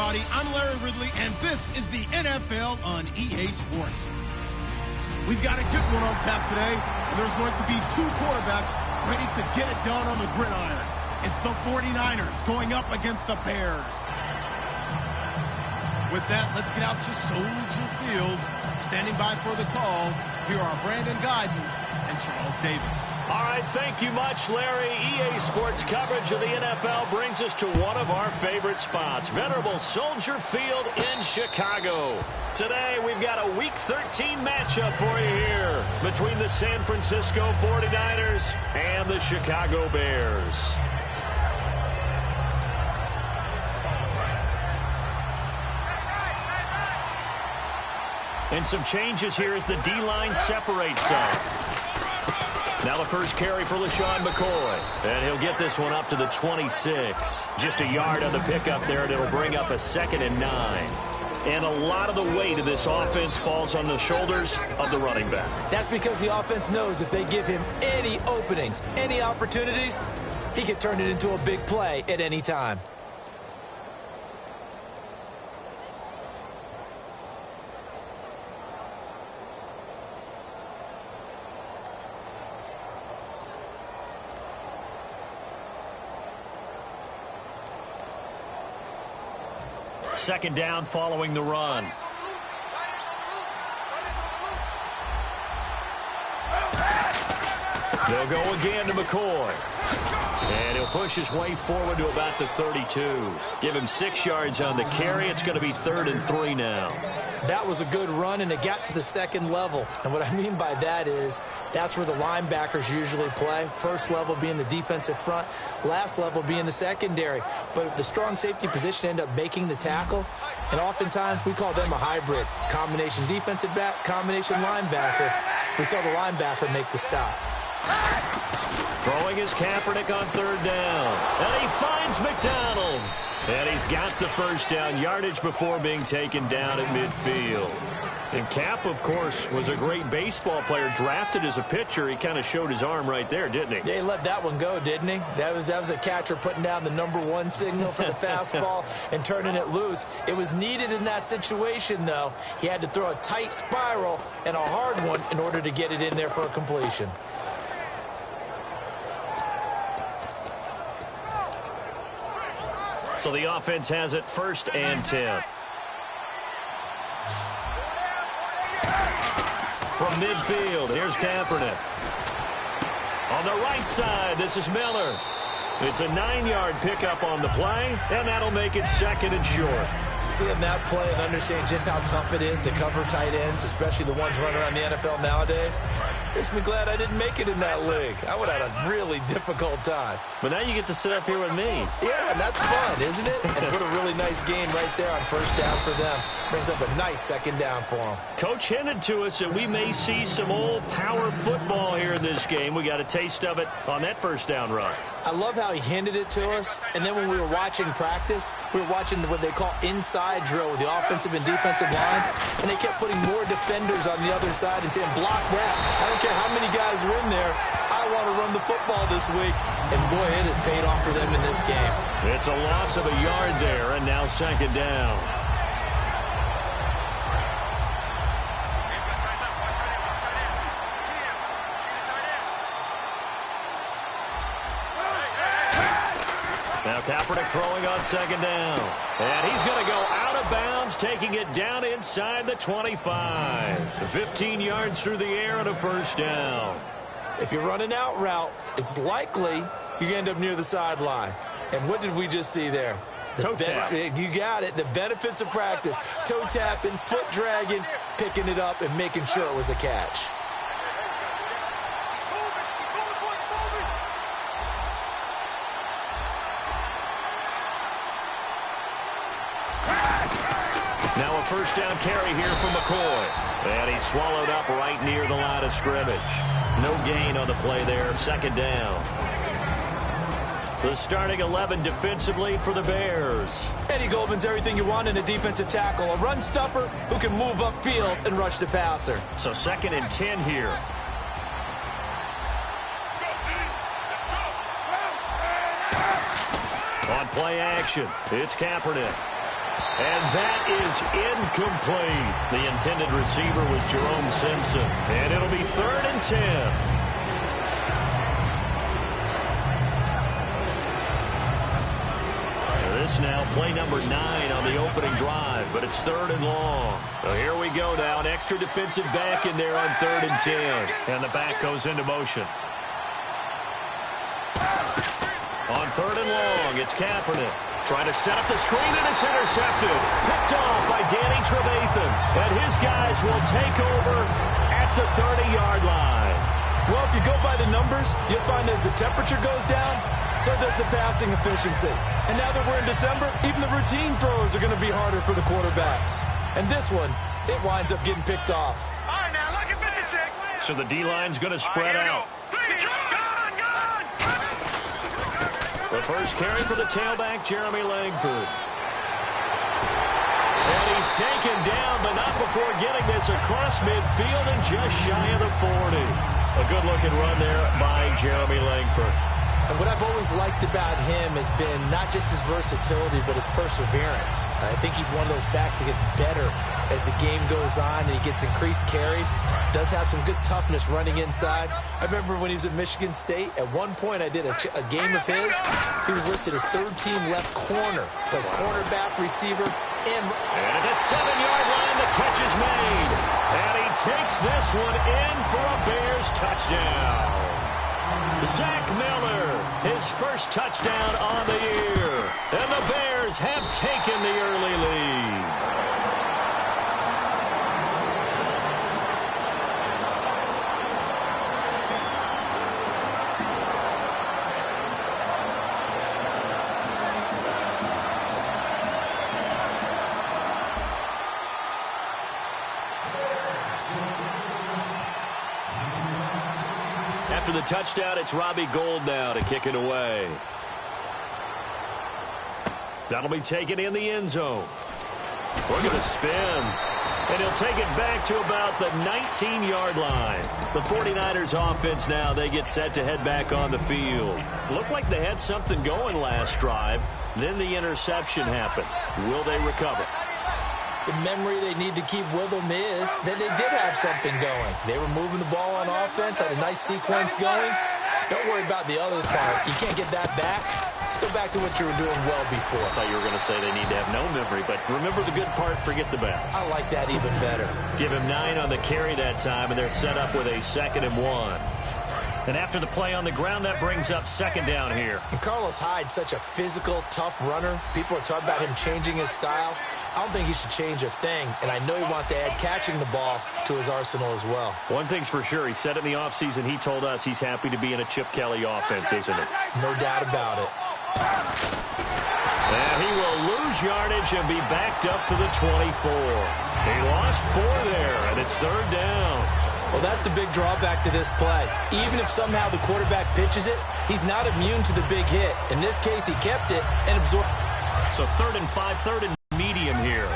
everybody. I'm Larry Ridley, and this is the NFL on EA Sports. We've got a good one on tap today, and there's going to be two quarterbacks ready to get it done on the gridiron. It's the 49ers going up against the Bears. With that, let's get out to Soldier Field. Standing by for the call, here are Brandon Guyton and Charles Davis. All right, thank you much, Larry. EA Sports coverage of the NFL brings us to one of our favorite spots, venerable Soldier Field in Chicago. Today, we've got a Week 13 matchup for you here between the San Francisco 49ers and the Chicago Bears. And some changes here as the D-line separates some. Now the first carry for LaShawn McCoy. And he'll get this one up to the 26. Just a yard on the pickup there, and it'll bring up a 2nd and 9. And a lot of the weight of this offense falls on the shoulders of the running back. That's because the offense knows if they give him any openings, any opportunities, he can turn it into a big play at any time. Second down following the run. They'll go again to McCoy. And he'll push his way forward to about the 32. Give him 6 yards on the carry. It's going to be 3rd and 3 now. That was a good run, and it got to the second level. And what I mean by that is that's where the linebackers usually play. First level being the defensive front, last level being the secondary. But the strong safety position ended up making the tackle. And oftentimes we call them a hybrid. Combination defensive back, combination linebacker. We saw the linebacker make the stop. Throwing his Kaepernick on 3rd down. And he finds McDonald. And he's got the first down, yardage before being taken down at midfield. And Cap, of course, was a great baseball player, drafted as a pitcher. He kind of showed his arm right there, didn't he? Yeah, he let that one go, didn't he? That was a catcher putting down the #1 signal for the fastball and turning it loose. It was needed in that situation, though. He had to throw a tight spiral and a hard one in order to get it in there for a completion. So the offense has it 1st and 10. From midfield, here's Kaepernick. On the right side, this is Miller. It's a 9-yard pickup on the play, and that'll make it 2nd and short. Seeing that play and understanding just how tough it is to cover tight ends, especially the ones running around the NFL nowadays, makes me glad I didn't make it in that league. I would have had a really difficult time. But now you get to sit up here with me. Yeah, and that's fun, isn't it? And put a really nice game right there on 1st down for them. Brings up a nice 2nd down for them. Coach hinted to us that we may see some old power football here in this game. We got a taste of it on that 1st down run. I love how he hinted it to us, and then when we were watching practice, we were watching what they call inside drill with the offensive and defensive line, and they kept putting more defenders on the other side and saying, block that. I don't care how many guys are in there. I want to run the football this week, and boy, it has paid off for them in this game. It's a loss of a yard there, and now 2nd down. Now Kaepernick throwing on 2nd down. And he's going to go out of bounds, taking it down inside the 25. 15 yards through the air and a 1st down. If you're running out route, it's likely you're going to end up near the sideline. And what did we just see there? Toe tap. You got it. The benefits of practice. Toe tapping, foot dragging, picking it up, and making sure it was a catch. Now a 1st down carry here for McCoy. And he's swallowed up right near the line of scrimmage. No gain on the play there. 2nd down. The starting 11 defensively for the Bears. Eddie Goldman's everything you want in a defensive tackle. A run stuffer who can move upfield and rush the passer. So 2nd and 10 here. On play action, it's Kaepernick. And that is incomplete. The intended receiver was Jerome Simpson. And it'll be 3rd and 10. This now play number 9 on the opening drive, but it's 3rd and long. So here we go now. An extra defensive back in there on 3rd and 10. And the back goes into motion. On 3rd and long, it's Kaepernick. Trying to set up the screen, and it's intercepted. Picked off by Danny Trevathan. And his guys will take over at the 30-yard line. Well, if you go by the numbers, you'll find as the temperature goes down, so does the passing efficiency. And now that we're in December, even the routine throws are going to be harder for the quarterbacks. And this one, it winds up getting picked off. All right, now, look at 56. So the D-line's going to spread out. The first carry for the tailback, Jeremy Langford. And he's taken down, but not before getting this across midfield and just shy of the 40. A good-looking run there by Jeremy Langford. And what I've always liked about him has been not just his versatility, but his perseverance. I think he's one of those backs that gets better as the game goes on and he gets increased carries. Does have some good toughness running inside. I remember when he was at Michigan State, at one point I did a game of his. He was listed as 3rd-team left corner. Played cornerback, receiver, and at the 7-yard line, the catch is made. And he takes this one in for a Bears touchdown. Zach Miller, his first touchdown on the year. And the Bears have taken the early lead. After the touchdown, it's Robbie Gould now to kick it away. That'll be taken in the end zone. We're going to spin. And he'll take it back to about the 19-yard line. The 49ers offense now, they get set to head back on the field. Looked like they had something going last drive. Then the interception happened. Will they recover? The memory they need to keep with them is that they did have something going. They were moving the ball on offense, had a nice sequence going. Don't worry about the other part. You can't get that back. Let's go back to what you were doing well before. I thought you were going to say they need to have no memory, but remember the good part, forget the bad. I like that even better. Give him 9 on the carry that time, and they're set up with a 2nd and 1. And after the play on the ground, that brings up 2nd down here. And Carlos Hyde's such a physical, tough runner. People are talking about him changing his style. I don't think he should change a thing, and I know he wants to add catching the ball to his arsenal as well. One thing's for sure, he said in the offseason, he told us he's happy to be in a Chip Kelly offense, isn't it? No doubt about it. And he will lose yardage and be backed up to the 24. He lost 4 there, and it's 3rd down. Well, that's the big drawback to this play. Even if somehow the quarterback pitches it, he's not immune to the big hit. In this case, he kept it and absorbed. So 3rd and 5, 3rd and medium here.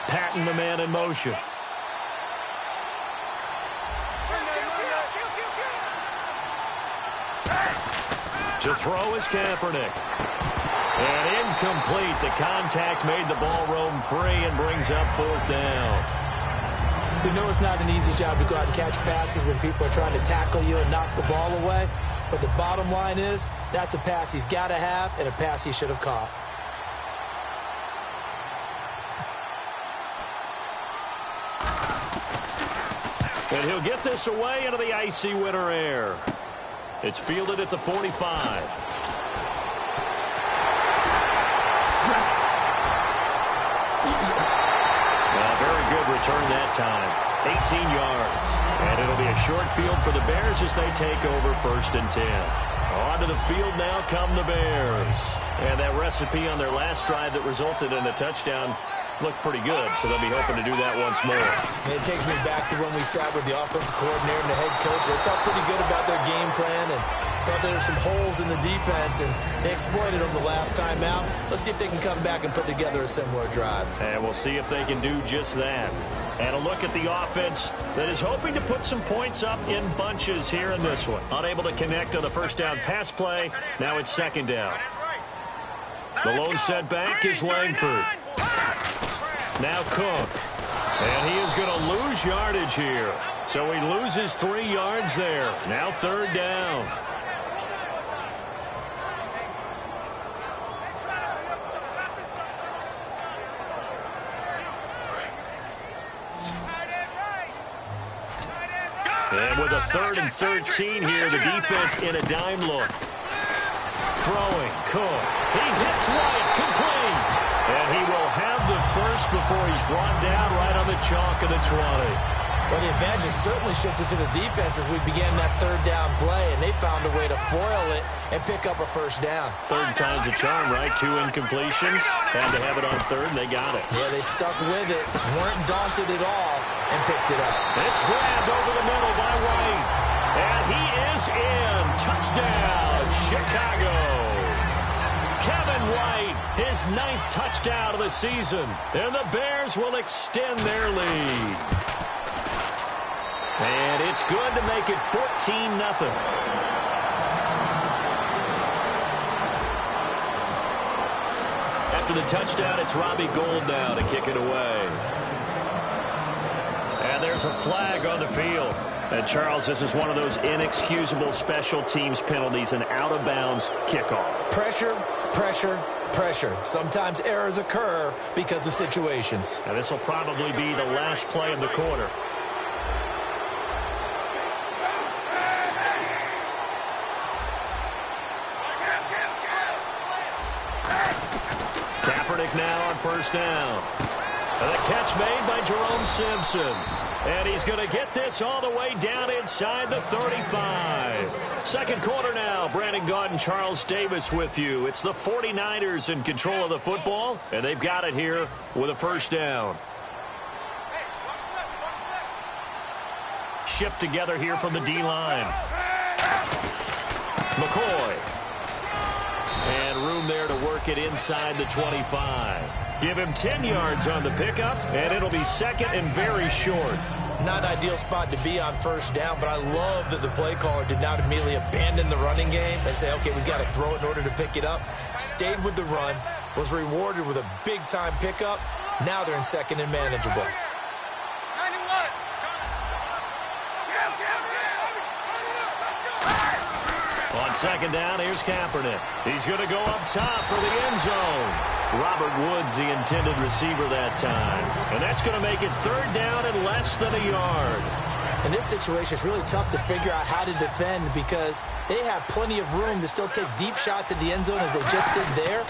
Patton, the man in motion. To throw is Kaepernick. And incomplete. The contact made the ball roam free and brings up 4th down. We know it's not an easy job to go out and catch passes when people are trying to tackle you and knock the ball away. But the bottom line is, that's a pass he's got to have and a pass he should have caught. And he'll get this away into the icy winter air. It's fielded at the 45. Very good return that time. 18 yards. And it'll be a short field for the Bears as they take over 1st and 10. Onto the field now come the Bears. And that recipe on their last drive that resulted in a touchdown looked pretty good, so they'll be hoping to do that once more. And it takes me back to when we sat with the offensive coordinator and the head coach. They felt pretty good about their game plan and thought there were some holes in the defense, and they exploited them the last time out. Let's see if they can come back and put together a similar drive. And we'll see if they can do just that. And a look at the offense that is hoping to put some points up in bunches here in this one. Unable to connect on the first down pass play. Now it's second down. The lone setback is Langford. Now Cook. And he is going to lose yardage here. So he loses 3 yards there. Now third down. And with a 3rd and 13 here, the defense in a dime look. Throwing, Cook. He hits White, complete. And he will have the first before he's brought down right on the chalk of the 20. Well, the advantage has certainly shifted to the defense as we began that third down play, and they found a way to foil it and pick up a first down. Third time's a charm, right? 2 incompletions. Had to have it on third, and they got it. Yeah, they stuck with it, weren't daunted at all, and picked it up. It's grabbed over the middle by White. And he is in. Touchdown, Chicago. Kevin White, his 9th touchdown of the season. And the Bears will extend their lead. And it's good to make it 14-0. After the touchdown, it's Robbie Gould now to kick it away. And there's a flag on the field. And, Charles, this is one of those inexcusable special teams penalties, an out-of-bounds kickoff. Pressure, pressure, pressure. Sometimes errors occur because of situations. And this will probably be the last play of the quarter. Kaepernick now on first down. And a catch made by Jerome Simpson. And he's going to get this all the way down inside the 35. Second quarter now. Brandon Gaudin, Charles Davis with you. It's the 49ers in control of the football, and they've got it here with a first down. Shift together here from the D-line. McCoy. And room there to work it inside the 25. Give him 10 yards on the pickup, and it'll be second and very short. Not an ideal spot to be on first down, but I love that the play caller did not immediately abandon the running game and say, okay, we've got to throw it in order to pick it up. Stayed with the run, was rewarded with a big-time pickup. Now they're in second and manageable. On second down, here's Kaepernick. He's going to go up top for the end zone. Robert Woods, the intended receiver that time. And that's going to make it third down and less than a yard. In this situation, it's really tough to figure out how to defend because they have plenty of room to still take deep shots at the end zone as they just did there.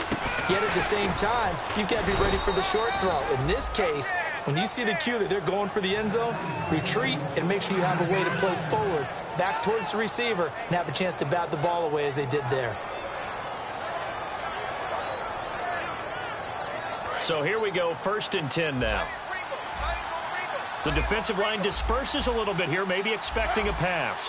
Yet at the same time, you've got to be ready for the short throw. In this case, when you see the cue that they're going for the end zone, retreat and make sure you have a way to play forward, back towards the receiver, and have a chance to bat the ball away as they did there. So here we go, 1st and 10 now. The defensive line disperses a little bit here, maybe expecting a pass.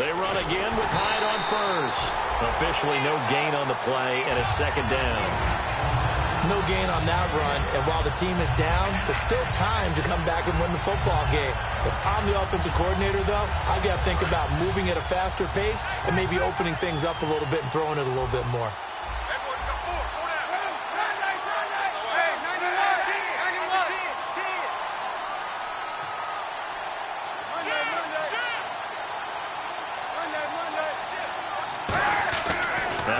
They run again with Hyde on first. Officially no gain on the play, and it's second down. No gain on that run, and while the team is down, there's still time to come back and win the football game. If I'm the offensive coordinator, though, I've got to think about moving at a faster pace and maybe opening things up a little bit and throwing it a little bit more.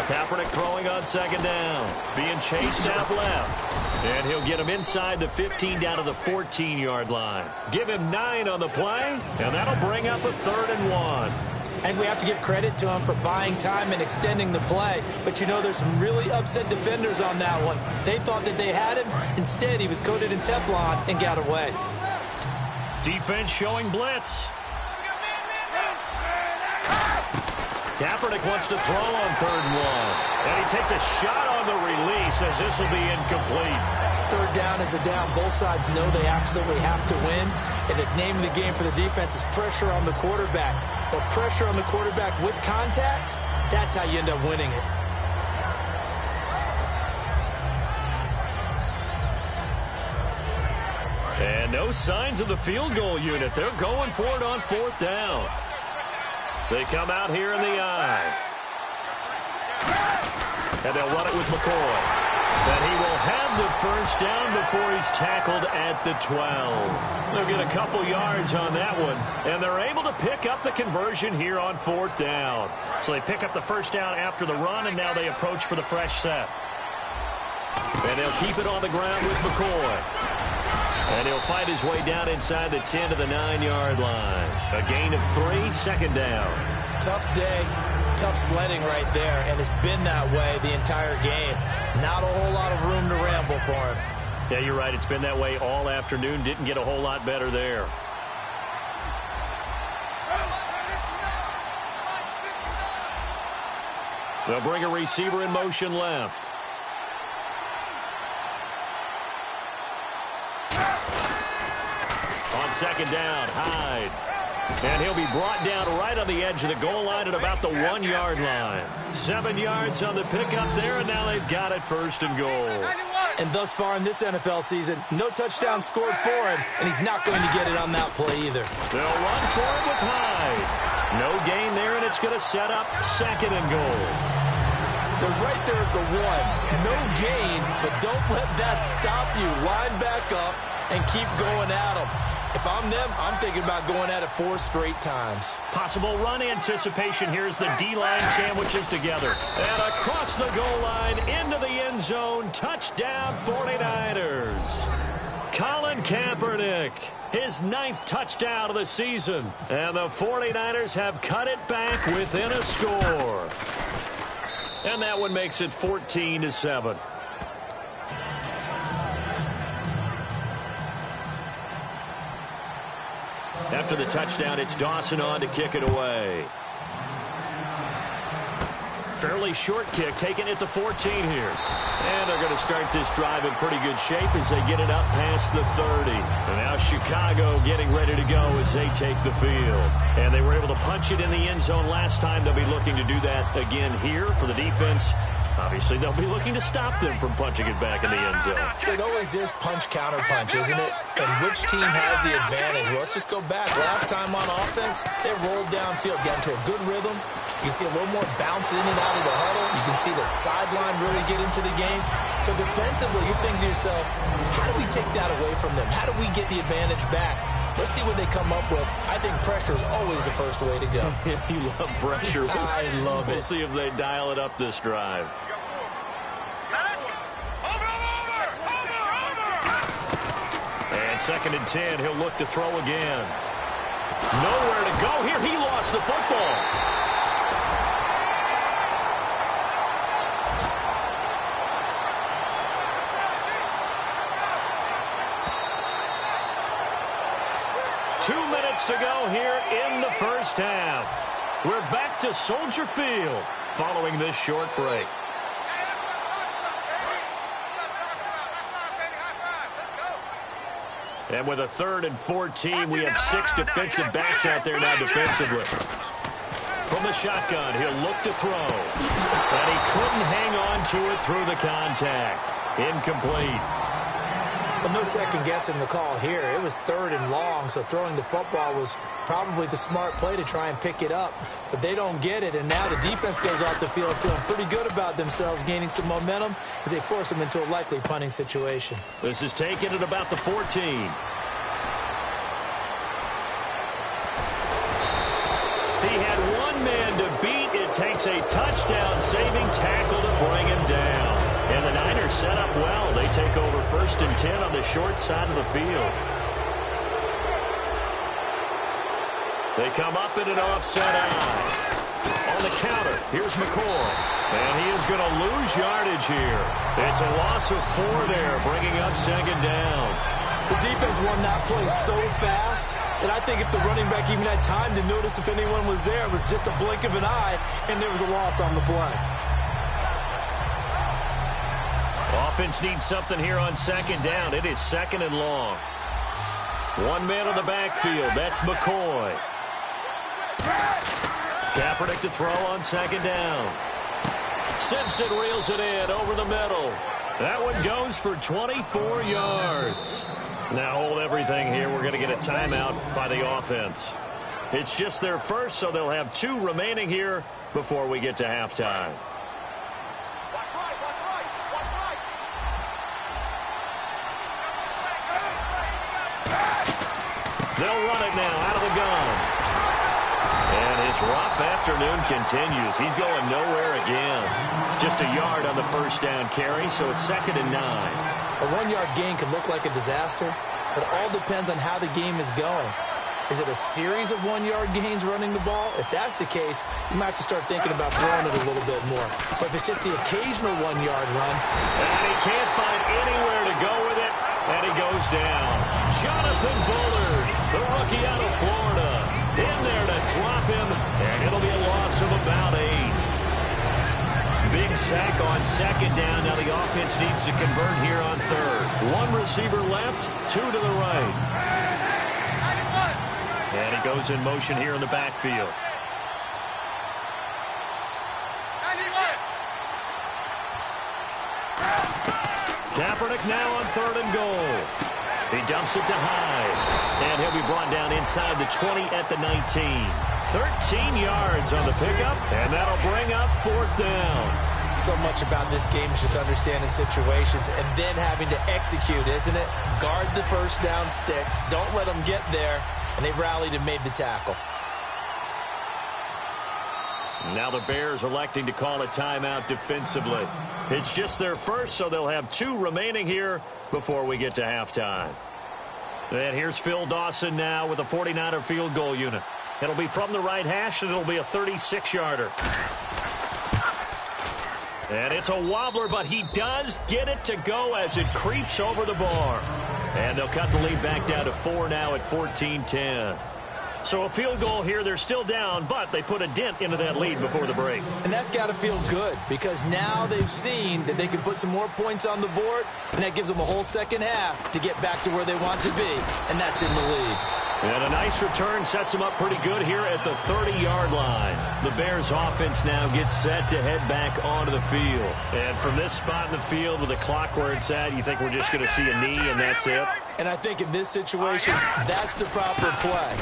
Kaepernick throwing on second down. Being chased out left. And he'll get him inside the 15 down to the 14-yard line. Give him 9 on the play, and that'll bring up a 3rd and 1. And we have to give credit to him for buying time and extending the play. But, you know, there's some really upset defenders on that one. They thought that they had him. Instead, he was coated in Teflon and got away. Defense showing blitz. Kaepernick wants to throw on 3rd and 1. And he takes a shot on the release as this will be incomplete. Third down is the down. Both sides know they absolutely have to win. And the name of the game for the defense is pressure on the quarterback. But pressure on the quarterback with contact, that's how you end up winning it. And no signs of the field goal unit. They're going for it on 4th down. They come out here in the I. And they'll run it with McCoy. And he will have the first down before he's tackled at the 12. They'll get a couple yards on that one. And they're able to pick up the conversion here on 4th down. So they pick up the first down after the run, and now they approach for the fresh set. And they'll keep it on the ground with McCoy. And he'll fight his way down inside the 10 to the 9-yard line. A gain of 3, 2nd down. Tough day, tough sledding right there, and it's been that way the entire game. Not a whole lot of room to ramble for him. Yeah, you're right. It's been that way all afternoon. Didn't get a whole lot better there. They'll bring a receiver in motion left. On 2nd down, Hyde. And he'll be brought down right on the edge of the goal line at about the 1-yard line. 7 yards on the pickup there, and now they've got it 1st and goal. And thus far in this NFL season, no touchdown scored for him, and he's not going to get it on that play either. They'll run for it with Hyde. No gain there, and it's going to set up 2nd and goal. They're right there at the 1. No gain, but don't let that stop you. Line back up and keep going at them. If I'm them, I'm thinking about going at it 4 straight times. Possible run anticipation. Here's the D-line sandwiches together. And across the goal line, into the end zone. Touchdown, 49ers. Colin Kaepernick, his 9th touchdown of the season. And the 49ers have cut it back within a score. And that one makes it 14-7. After the touchdown, it's Dawson on to kick it away. Fairly short kick, taken at the 14 here. And they're going to start this drive in pretty good shape as they get it up past the 30. And now Chicago getting ready to go as they take the field. And they were able to punch it in the end zone last time. They'll be looking to do that again here for the defense. Obviously, they'll be looking to stop them from punching it back in the end zone. It always is punch-counter-punch, isn't it? And which team has the advantage? Well, let's just go back. Last time on offense, they rolled downfield, got into a good rhythm. You can see a little more bounce in and out of the huddle. You can see the sideline really get into the game. So defensively, you're thinking to yourself, how do we take that away from them? How do we get the advantage back? Let's see what they come up with. I think pressure is always the first way to go. You love pressure. I love it. We'll see if they dial it up this drive. And 2nd and 10, he'll look to throw again. Nowhere to go here. He lost the football. To go here in the first half. We're back to Soldier Field following this short break. And with a 3rd and 14, we have 6 defensive backs out there now defensively. From the shotgun, he'll look to throw. And he couldn't hang on to it through the contact. Incomplete. Well, no second guessing the call here. It was 3rd and long, so throwing the football was probably the smart play to try and pick it up. But they don't get it, and now the defense goes off the field feeling pretty good about themselves, gaining some momentum as they force them into a likely punting situation. This is taken at about the 14. He had one man to beat. It takes a touchdown-saving tackle to bring him down. And the Niners set up well. They take over 1st and 10 on the short side of the field. They come up in an offset eye. On the counter, here's McCoy. And he is going to lose yardage here. It's a loss of 4 there, bringing up 2nd down. The defense won that play so fast that I think if the running back even had time to notice if anyone was there, it was just a blink of an eye, and there was a loss on the play. Offense needs something here on 2nd down. It is 2nd and long. One man on the backfield. That's McCoy. Kaepernick to throw on 2nd down. Simpson reels it in over the middle. That one goes for 24 yards. Now hold everything here. We're going to get a timeout by the offense. It's just their first, so they'll have 2 remaining here before we get to halftime. They'll run it now out of the gun. And his rough afternoon continues. He's going nowhere again. Just a yard on the first down carry, so it's 2nd and 9. A 1-yard gain can look like a disaster, but it all depends on how the game is going. Is it a series of 1-yard gains running the ball? If that's the case, you might have to start thinking about throwing it a little bit more. But if it's just the occasional 1-yard run. And he can't find anywhere to go with it, and he goes down. Jonathan Bullard, the rookie out of Florida, in there to drop him, and it'll be a loss of about 8. Big sack on 2nd down. Now the offense needs to convert here on 3rd. 1 receiver left, 2 to the right. And he goes in motion here in the backfield. Kaepernick now on 3rd and goal. He dumps it to Hyde. And he'll be brought down inside the 20 at the 19. 13 yards on the pickup, and that'll bring up 4th down. So much about this game is just understanding situations and then having to execute, isn't it? Guard the first down sticks. Don't let them get there. And they rallied and made the tackle. Now the Bears electing to call a timeout defensively. It's just their first, so they'll have 2 remaining here before we get to halftime. And here's Phil Dawson now with a 49er field goal unit. It'll be from the right hash, and it'll be a 36-yarder. And it's a wobbler, but he does get it to go as it creeps over the bar. And they'll cut the lead back down to 4 now at 14-10. So a field goal here. They're still down, but they put a dent into that lead before the break. And that's got to feel good because now they've seen that they can put some more points on the board, and that gives them a whole second half to get back to where they want to be, and that's in the lead. And a nice return sets them up pretty good here at the 30-yard line. The Bears offense now gets set to head back onto the field. And from this spot in the field with the clock where it's at, you think we're just going to see a knee and that's it? And I think in this situation, that's the proper play.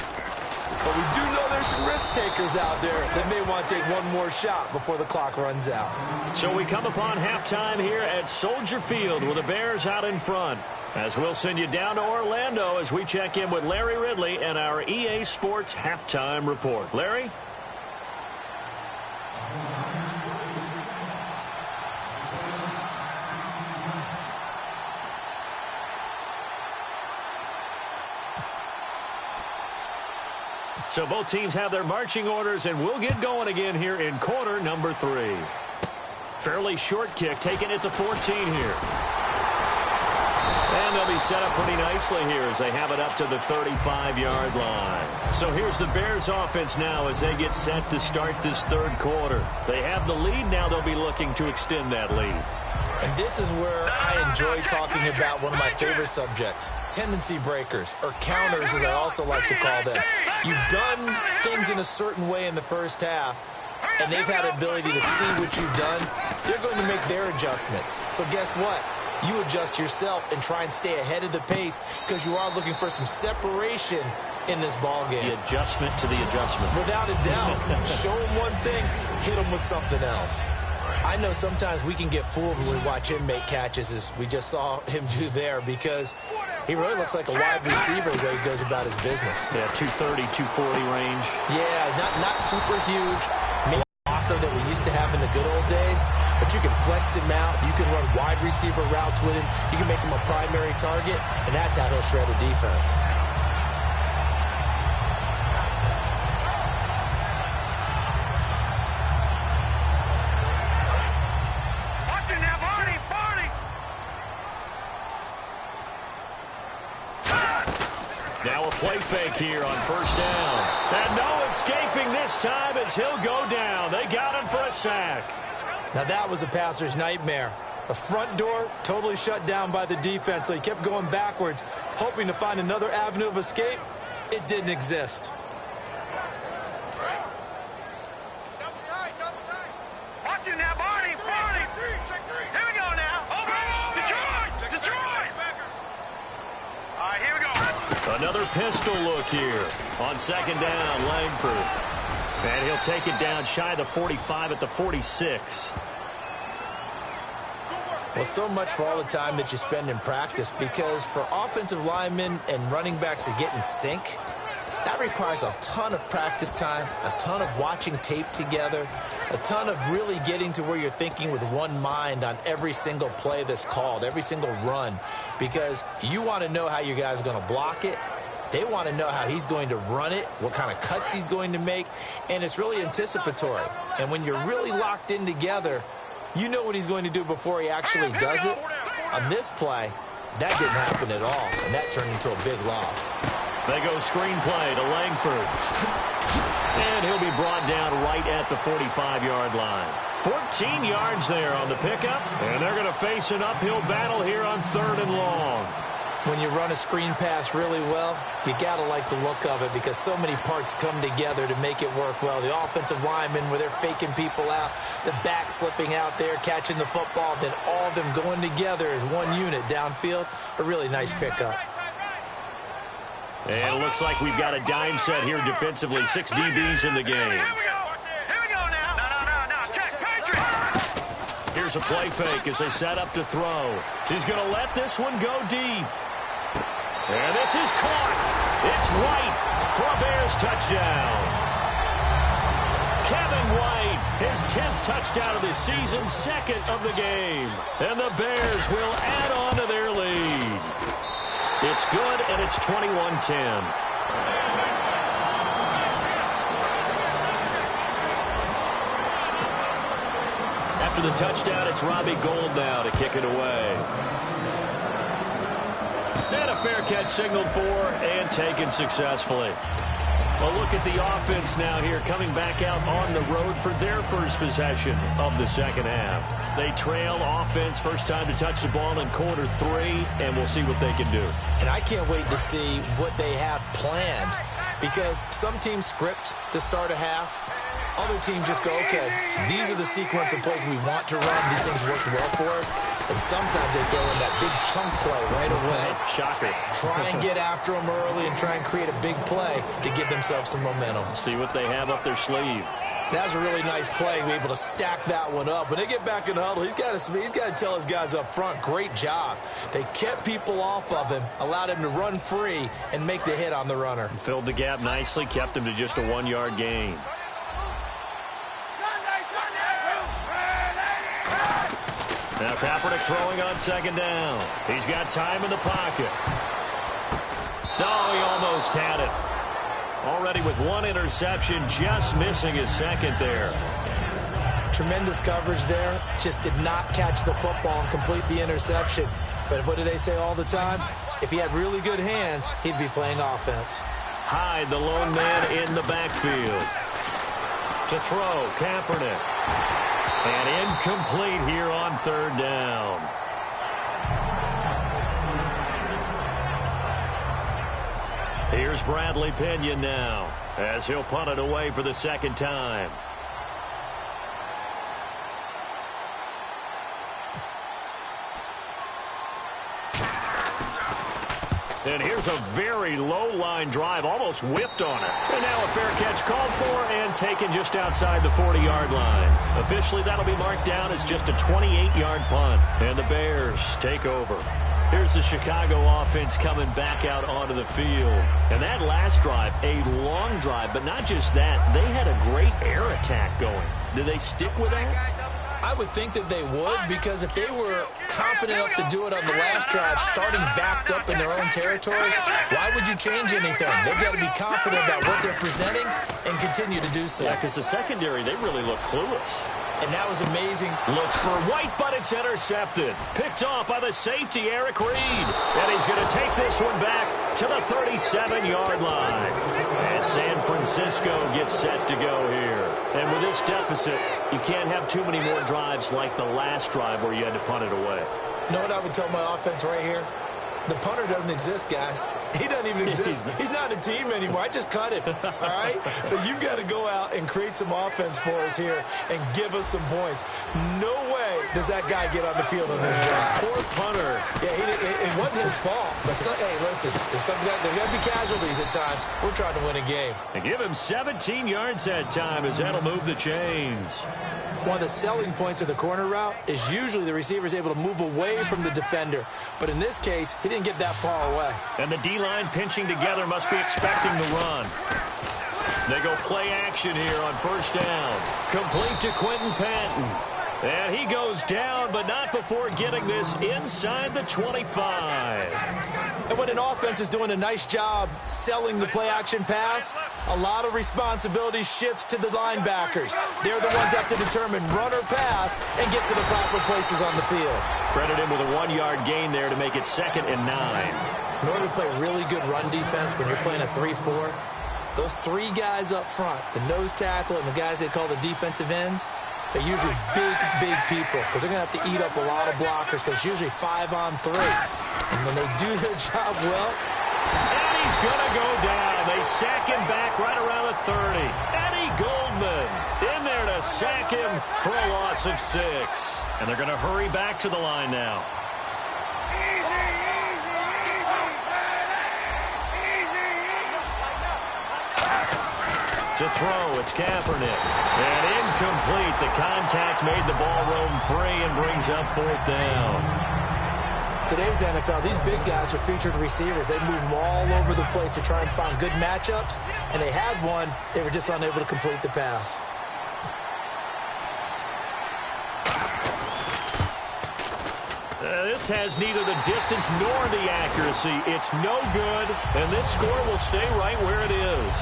But we do know there's some risk takers out there that may want to take one more shot before the clock runs out. So we come upon halftime here at Soldier Field with the Bears out in front. As we'll send you down to Orlando as we check in with Larry Ridley and our EA Sports Halftime Report. Larry? So both teams have their marching orders, and we'll get going again here in quarter number 3. Fairly short kick, taken at the 14 here. And they'll be set up pretty nicely here as they have it up to the 35-yard line. So here's the Bears offense now as they get set to start this 3rd quarter. They have the lead. Now they'll be looking to extend that lead. And this is where I enjoy talking about one of my favorite subjects, tendency breakers, or counters as I also like to call them. You've done things in a certain way in the first half, and they've had the ability to see what you've done. They're going to make their adjustments. So guess what? You adjust yourself and try and stay ahead of the pace because you are looking for some separation in this ball game. The adjustment to the adjustment. Without a doubt. Show them one thing, hit them with something else. I know sometimes we can get fooled when we watch him make catches, as we just saw him do there, because he really looks like a wide receiver the way he goes about his business. Yeah, 230, 240 range. Yeah, not super huge. Maybe blocker that we used to have in the good old days, but you can flex him out. You can run wide receiver routes with him. You can make him a primary target, and that's how he'll shred a defense. Now a play fake here on first down. And no escaping this time as he'll go down. They got him for a sack. Now that was a passer's nightmare. The front door totally shut down by the defense, so he kept going backwards, hoping to find another avenue of escape. It didn't exist. Watch him now, Barney. Barney. Here we go now. Over. Detroit. Detroit. All right, Another pistol look here. On second down, Langford. And he'll take it down shy of the 45 at the 46. Well, so much for all the time that you spend in practice, because for offensive linemen and running backs to get in sync, that requires a ton of practice time, a ton of watching tape together, a ton of really getting to where you're thinking with one mind on every single play that's called, every single run, because you want to know how your guy's going to block it. They want to know how he's going to run it, what kind of cuts he's going to make, and it's really anticipatory. And when you're really locked in together, you know what he's going to do before he actually does it. On this play, that didn't happen at all, and that turned into a big loss. They go screenplay to Langford. And he'll be brought down right at the 45-yard line. 14 yards there on the pickup, and they're going to face an uphill battle here on 3rd and long. When you run a screen pass really well, you got to like the look of it because so many parts come together to make it work well. The offensive linemen, where they're faking people out, the back slipping out there, catching the football, then all of them going together as one unit downfield. A really nice pickup. And it looks like we've got a dime set here defensively. 6 DBs in the game. Here we go now. No. Check. Patriot. Here's a play fake as they set up to throw. He's going to let this one go deep. And this is caught. It's White for a Bears touchdown. Kevin White, his 10th touchdown of the season, 2nd of the game. And the Bears will add on to their lead. It's good, and it's 21-10. After the touchdown, it's Robbie Gould now to kick it away. And a fair catch signaled for and taken successfully. A look at the offense now here, coming back out on the road for their first possession of the second half. They trail offense, first time to touch the ball in quarter 3, and we'll see what they can do. And I can't wait to see what they have planned, because some teams script to start a half. Other teams just go, okay, these are the sequence of plays we want to run. These things worked well for us. And sometimes they throw in that big chunk play right away. Shocker. Try and get after them early and try and create a big play to give themselves some momentum. See what they have up their sleeve. That was a really nice play. We're able to stack that one up. When they get back in the huddle, he's got to tell his guys up front, great job. They kept people off of him, allowed him to run free and make the hit on the runner. Filled the gap nicely, kept him to just a 1-yard gain. Now Kaepernick throwing on second down. He's got time in the pocket. No, he almost had it. Already with 1 interception, just missing his 2nd there. Tremendous coverage there. Just did not catch the football and complete the interception. But what do they say all the time? If he had really good hands, he'd be playing offense. Hyde, the lone man in the backfield. To throw, Kaepernick. And incomplete here on 3rd down. Here's Bradley Pinion now, as he'll punt it away for the 2nd time. And here's a very low-line drive, almost whiffed on it. And now a fair catch called for and taken just outside the 40-yard line. Officially, that'll be marked down as just a 28-yard punt. And the Bears take over. Here's the Chicago offense coming back out onto the field. And that last drive, a long drive, but not just that. They had a great air attack going. Do they stick with that? I would think that they would, because if they were confident enough to do it on the last drive, starting backed up in their own territory, why would you change anything? They've got to be confident about what they're presenting and continue to do so. Yeah, because the secondary, they really look clueless. And that was amazing. Looks for White, but it's intercepted. Picked off by the safety, Eric Reed. And he's going to take this one back to the 37-yard line. And San Francisco gets set to go here. And with this deficit, you can't have too many more drives like the last drive where you had to punt it away. You know what I would tell my offense right here? The punter doesn't exist, guys. He doesn't even exist. He's not a team anymore. I just cut him, all right? So you've got to go out and create some offense for us here and give us some points. No way does that guy get on the field on this drive? Poor punter. Yeah, it wasn't his fault. But hey, listen, there's got to be casualties at times. We're trying to win a game. They give him 17 yards that time as that'll move the chains. One of the selling points of the corner route is usually the receiver is able to move away from the defender. But in this case, he didn't get that far away. And the D-line pinching together must be expecting the run. They go play action here on first down. Complete to Quentin Patton. And he goes down, but not before getting this inside the 25. And when an offense is doing a nice job selling the play-action pass, a lot of responsibility shifts to the linebackers. They're the ones that have to determine run or pass and get to the proper places on the field. Credit him with a 1-yard gain there to make it 2nd and 9. In order to play really good run defense when you're playing a 3-4, those 3 guys up front, the nose tackle and the guys they call the defensive ends, they're usually big people because they're going to have to eat up a lot of blockers because it's usually 5-on-3. And when they do their job well... And he's going to go down. They sack him back right around the 30. Eddie Goldman in there to sack him for a loss of 6. And they're going to hurry back to the line now. To throw, it's Kaepernick. And incomplete. The contact made the ball roam free and brings up 4th down. Today's NFL, these big guys are featured receivers. They move them all over the place to try and find good matchups. And they had one. They were just unable to complete the pass. This has neither the distance nor the accuracy. It's no good. And this score will stay right where it is.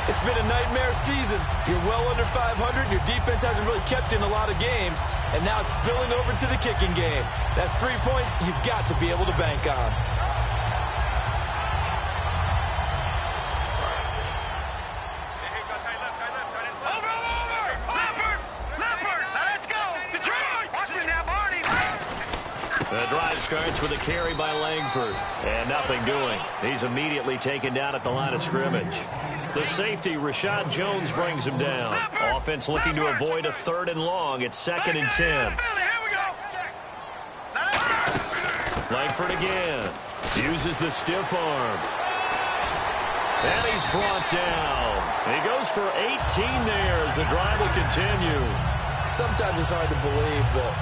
It's been a nightmare season. You're well under 500. Your defense hasn't really kept in a lot of games. And now it's spilling over to the kicking game. That's 3 points you've got to be able to bank on. The drive starts with a carry by Langford. And nothing doing. He's immediately taken down at the line of scrimmage. The safety, Rashad Jones, brings him down. Offense looking to avoid a 3rd and long. It's 2nd and 10. Langford again. Uses the stiff arm. And he's brought down. He goes for 18 there as the drive will continue. Sometimes it's hard to believe, but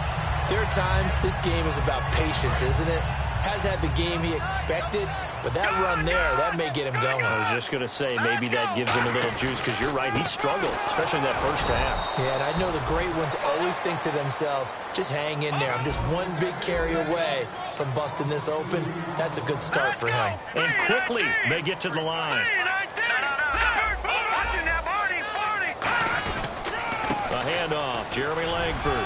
there are times this game is about patience, isn't it? Has had the game he expected, but that run there, that may get him going. I was just going to say, maybe that gives him a little juice, because you're right, he struggled, especially in that first half. Yeah, and I know the great ones always think to themselves, just hang in there. I'm just one big carry away from busting this open. That's a good start for him. And quickly, they get to the line. A handoff, Jeremy Langford.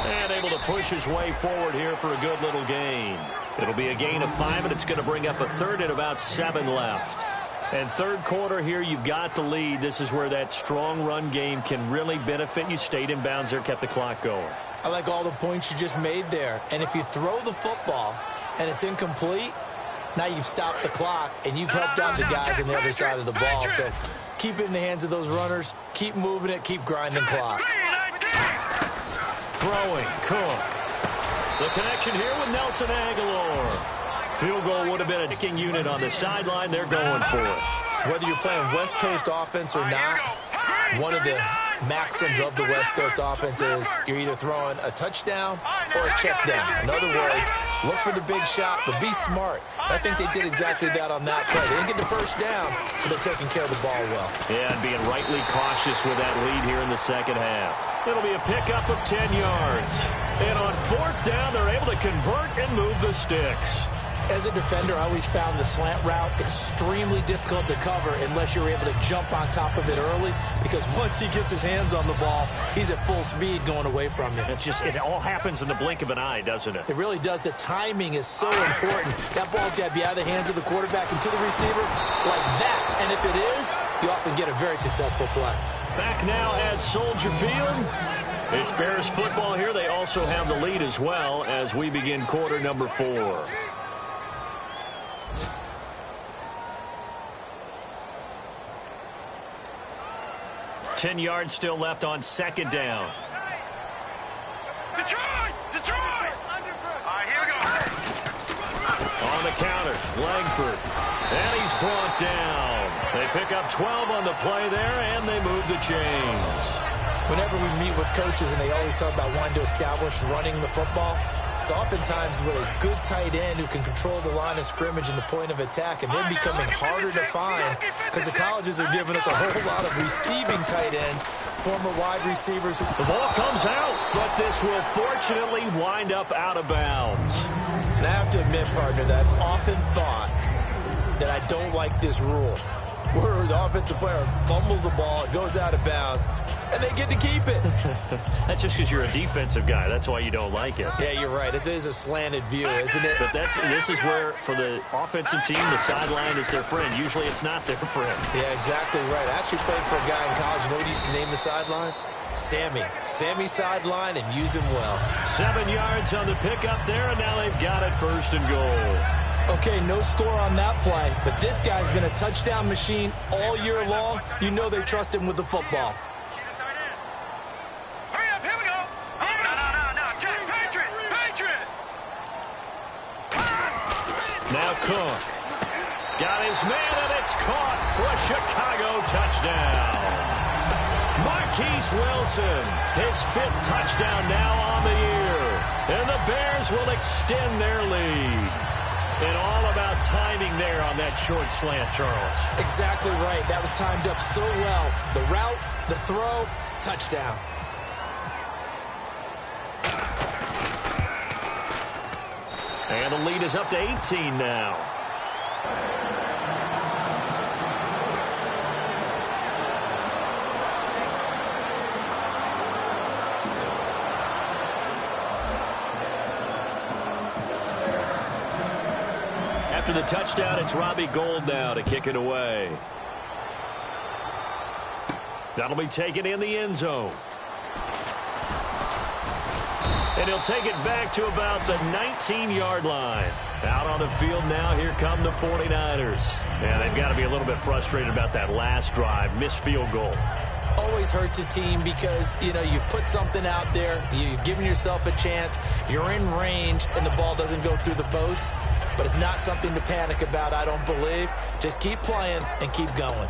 And able to push his way forward here for a good little gain. It'll be a gain of 5, and it's going to bring up a 3rd and about 7 left. And 3rd quarter here, you've got the lead. This is where that strong run game can really benefit you. Stayed in bounds there, kept the clock going. I like all the points you just made there. And if you throw the football and it's incomplete, now you've stopped the clock and you've helped out the guys on the other side of the ball. So keep it in the hands of those runners. Keep moving it. Keep grinding clock. Throwing, Cook. The connection here with Nelson Aguilar. Field goal would have been a kicking unit on the sideline. They're going for it. Whether you're playing West Coast offense or not, one of the maxims of the West Coast offense is you're either throwing a touchdown or a check down. In other words, look for the big shot, but be smart. I think they did exactly that on that play. They didn't get the first down, but they're taking care of the ball well. Yeah, and being rightly cautious with that lead here in the second half. It'll be a pickup of 10 yards. And on 4th down, they're able to convert and move the sticks. As a defender, I always found the slant route extremely difficult to cover unless you're able to jump on top of it early, because once he gets his hands on the ball, he's at full speed going away from you. It all happens in the blink of an eye, doesn't it? It really does. The timing is so important. That ball's got to be out of the hands of the quarterback and to the receiver like that. And if it is, you often get a very successful play. Back now at Soldier Field. It's Bears football here. They also have the lead as well as we begin quarter number 4. $10 yards still left on 2nd down. Detroit! Langford. And he's brought down. They pick up 12 on the play there, and they move the chains. Whenever we meet with coaches and they always talk about wanting to establish running the football, it's oftentimes with a good tight end who can control the line of scrimmage and the point of attack, and they're becoming harder to find because the colleges are giving us a whole lot of receiving tight ends, former wide receivers. The ball comes out, but this will fortunately wind up out of bounds. And I have to admit, partner, that I've often thought that I don't like this rule, where the offensive player fumbles the ball, it goes out of bounds, and they get to keep it. That's just because you're a defensive guy. That's why you don't like it. Yeah, you're right. It is a slanted view, isn't it? But this is where, for the offensive team, the sideline is their friend. Usually it's not their friend. Yeah, exactly right. I actually played for a guy in college. You know what he used to name the sideline? Sammy. Sammy sideline, and use him well. 7 yards on the pickup there, and now they've got it 1st and goal. Okay, no score on that play, but this guy's been a touchdown machine all year long. You know they trust him with the football. Hurry up, here we go. No, Jack, Patriot. Now Cook. Got his man, and it's caught for a Chicago touchdown. Marquise Wilson, his 5th touchdown now on the year. And the Bears will extend their lead. And all about timing there on that short slant, Charles. Exactly right. That was timed up so well. The route, the throw, touchdown. And the lead is up to 18 now. After the touchdown, it's Robbie Gould now to kick it away. That'll be taken in the end zone. And he'll take it back to about the 19-yard line. Out on the field now, here come the 49ers. Yeah, they've got to be a little bit frustrated about that last drive, missed field goal. Always hurts a team because, you know, you've put something out there, you've given yourself a chance, you're in range, and the ball doesn't go through the post. But it's not something to panic about, I don't believe. Just keep playing and keep going.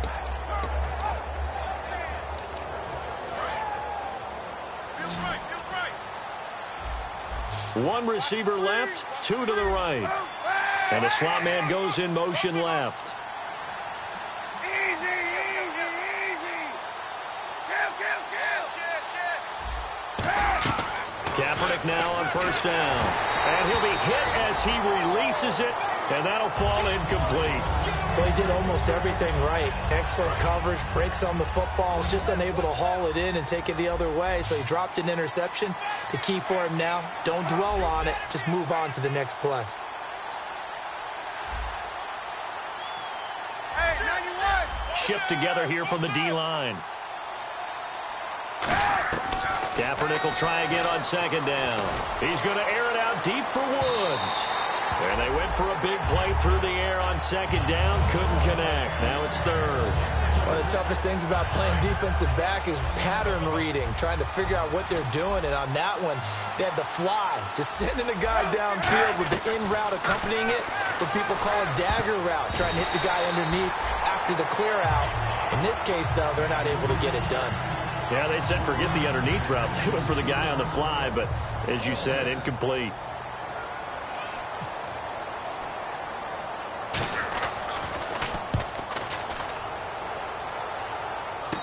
One receiver left, 2 to the right. And the slot man goes in motion left. Kaepernick now on 1st down. And he'll be hit as he releases it, and that'll fall incomplete. Well, he did almost everything right. Excellent coverage, breaks on the football, just unable to haul it in and take it the other way. So he dropped an interception. The key for him now, don't dwell on it. Just move on to the next play. Shift together here from the D-line. Kaepernick will try again on 2nd down. He's going to air it out deep for Woods. And they went for a big play through the air on 2nd down. Couldn't connect. Now it's 3rd. One of the toughest things about playing defensive back is pattern reading, trying to figure out what they're doing. And on that one, they had the fly, just sending a guy downfield with the in route accompanying it, what people call a dagger route, trying to hit the guy underneath after the clear out. In this case, though, they're not able to get it done. Yeah, they said forget the underneath route. They went for the guy on the fly, but as you said, incomplete.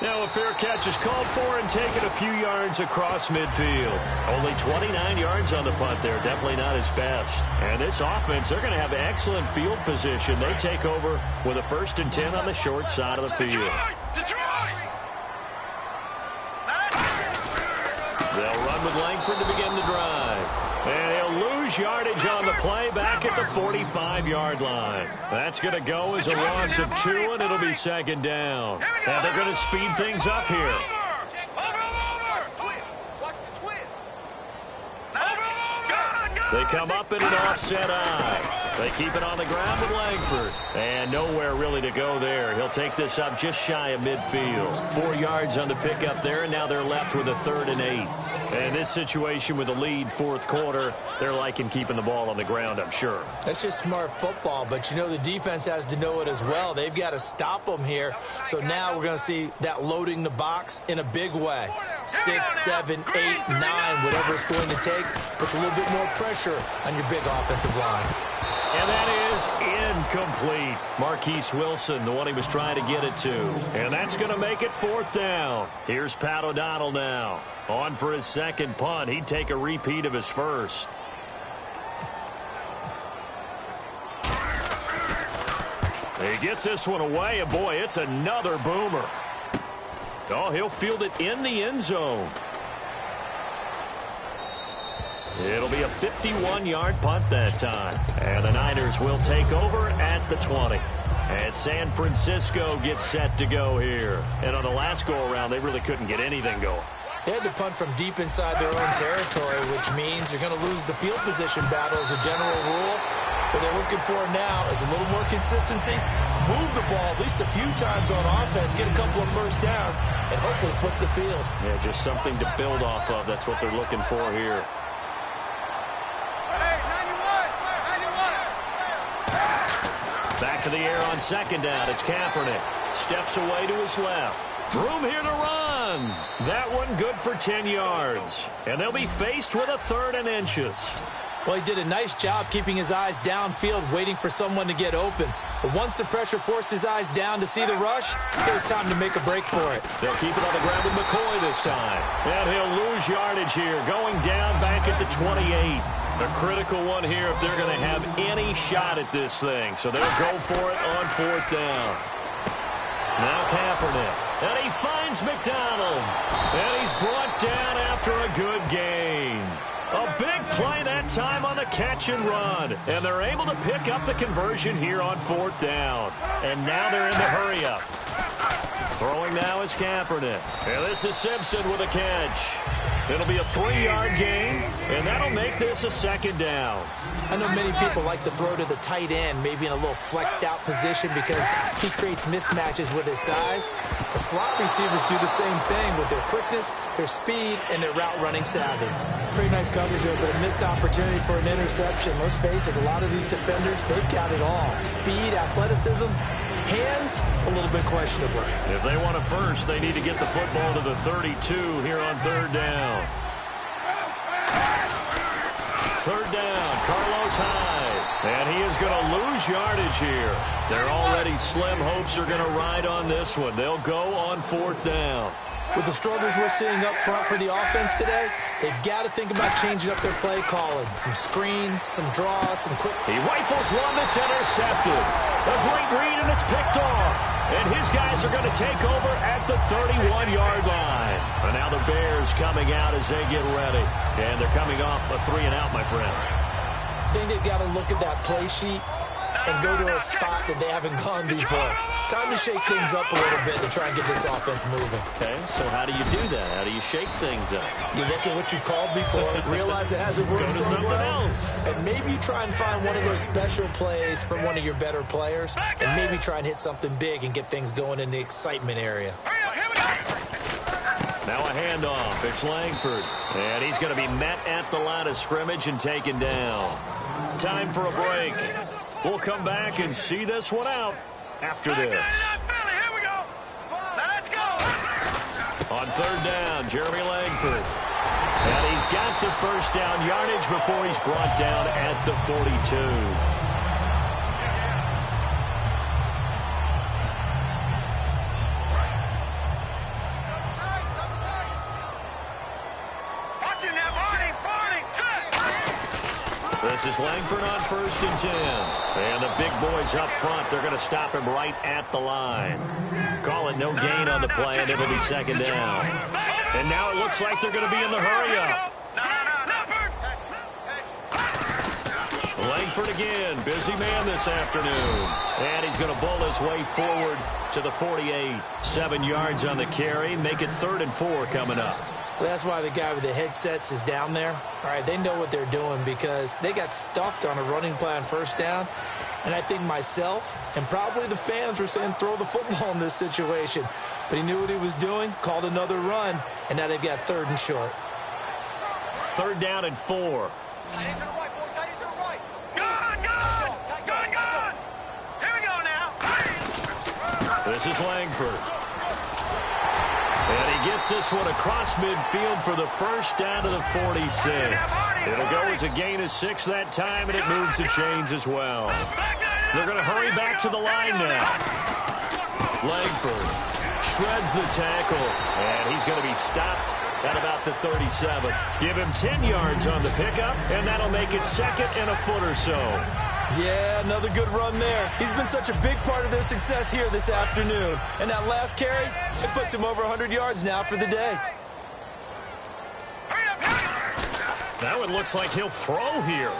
Now a fair catch is called for and taken a few yards across midfield. Only 29 yards on the punt there. Definitely not his best. And this offense, they're going to have excellent field position. They take over with a 1st and 10 on the short side of the field. They'll run with Langford to begin the drive. And he'll lose yardage on the play back at the 45-yard line. That's going to go as a loss of 2, and it'll be 2nd down. And they're going to speed things up here. They come up in an offset eye. They keep it on the ground with Langford. And nowhere really to go there. He'll take this up just shy of midfield. 4 yards on the pickup there, and now they're left with a 3rd and 8. And in this situation with the lead, fourth quarter, they're liking keeping the ball on the ground, I'm sure. That's just smart football, but you know the defense has to know it as well. They've got to stop them here. So now we're going to see that loading the box in a big way. 6, 7, 8, 9, whatever it's going to take, puts a little bit more pressure on your big offensive line. And that is incomplete. Marquise Wilson, the one he was trying to get it to. And that's going to make it 4th down. Here's Pat O'Donnell now. On for his second punt. He'd take a repeat of his first. He gets this one away, and boy, it's another boomer. Oh, he'll field it in the end zone. It'll be a 51-yard punt that time. And the Niners will take over at the 20. And San Francisco gets set to go here. And on the last go-around, they really couldn't get anything going. They had to punt from deep inside their own territory, which means you're going to lose the field position battle as a general rule. What they're looking for now is a little more consistency, move the ball at least a few times on offense, get a couple of first downs, and hopefully flip the field. Yeah, just something to build off of. That's what they're looking for here. Back to the air on second down. It's Kaepernick. Steps away to his left. Room here to run. That one good for 10 yards. And they'll be faced with a 3rd and inches. Well, he did a nice job keeping his eyes downfield, waiting for someone to get open. But once the pressure forced his eyes down to see the rush, it was time to make a break for it. They'll keep it on the ground with McCoy this time. And he'll lose yardage here, going down back at the 28. A critical one here if they're going to have any shot at this thing. So they'll go for it on 4th down. Now Kaepernick. And he finds McDonald. And he's brought down after a good gain. A big play that time on the catch and run. And they're able to pick up the conversion here on 4th down. And now they're in the hurry-up. Throwing now is Kaepernick. And this is Simpson with a catch. It'll be a 3-yard gain, and that'll make this a 2nd down. I know many people like to throw to the tight end, maybe in a little flexed out position because he creates mismatches with his size. The slot receivers do the same thing with their quickness, their speed, and their route running savvy. Pretty nice coverage there, but a missed opportunity for an interception. Let's face it, a lot of these defenders, they've got it all. Speed, athleticism, hands, a little bit questionable. If they want a first, they need to get the football to the 32 here on 3rd down. 3rd down, Carlos Hyde. And he is going to lose yardage here. Their already slim hopes are going to ride on this one. They'll go on 4th down. With the struggles we're seeing up front for the offense today, they've got to think about changing up their play calling. Some screens, some draws, some quick... He rifles one that's intercepted. A great read, and it's picked off. And his guys are going to take over at the 31-yard line. And now the Bears coming out as they get ready. And they're coming off a 3-and-out, my friend. I think they've got to look at that play sheet and go to a spot that they haven't gone before. Time to shake things up a little bit to try and get this offense moving. Okay, so how do you do that? How do you shake things up? You look at what you called before, realize it hasn't worked so well, and maybe you try and find one of those special plays from one of your better players, and maybe try and hit something big and get things going in the excitement area. Now a handoff. It's Langford. And he's going to be met at the line of scrimmage and taken down. Time for a break. We'll come back and see this one out after this. Here we go. Now let's go. On 3rd down, Jeremy Langford. And he's got the first down yardage before he's brought down at the 42. This is Langford on 1st and 10. And the big boys up front, they're going to stop him right at the line. Call it no gain on the play, and it'll be 2nd down. And now it looks like they're going to be in the hurry-up. Langford again, busy man this afternoon. And he's going to bowl his way forward to the 48. 7 yards on the carry, make it 3rd and 4 coming up. Well, that's why the guy with the headsets is down there. All right, they know what they're doing because they got stuffed on a running play on first down. And I think myself and probably the fans were saying throw the football in this situation. But he knew what he was doing, called another run, and now they've got 3rd and short. 3rd down and 4. This is Langford. And he gets this one across midfield for the first down to the 46. It'll go as a gain of 6 that time, and it moves the chains as well. They're going to hurry back to the line now. Langford shreds the tackle, and he's going to be stopped at about the 37. Give him 10 yards on the pickup, and that'll make it 2nd and a foot or so. Yeah, another good run there. He's been such a big part of their success here this afternoon. And that last carry, it puts him over 100 yards now for the day. Now it looks like he'll throw here.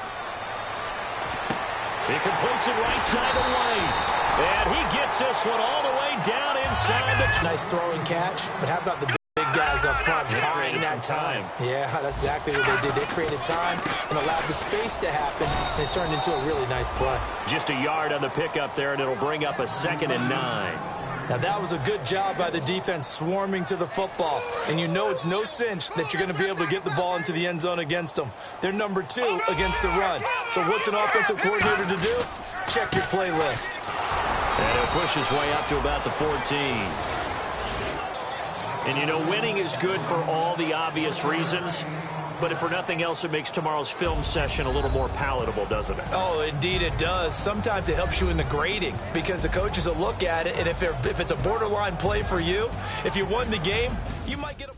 He completes it right side of the lane. And he gets this one all the way down inside the... Nice throwing catch, but how about the big guys up front buying that time? Yeah, that's exactly what they did. They created time and allowed the space to happen, and it turned into a really nice play. Just a yard on the pickup there, and it'll bring up a 2nd and 9. Now, that was a good job by the defense swarming to the football. And you know it's no cinch that you're going to be able to get the ball into the end zone against them. They're number 2 against the run. So what's an offensive coordinator to do? Check your playlist. And he'll push his way up to about the 14. And, you know, winning is good for all the obvious reasons. But if for nothing else, it makes tomorrow's film session a little more palatable, doesn't it? Oh, indeed it does. Sometimes it helps you in the grading because the coaches will look at it, and if it's a borderline play for you, if you won the game, you might get a...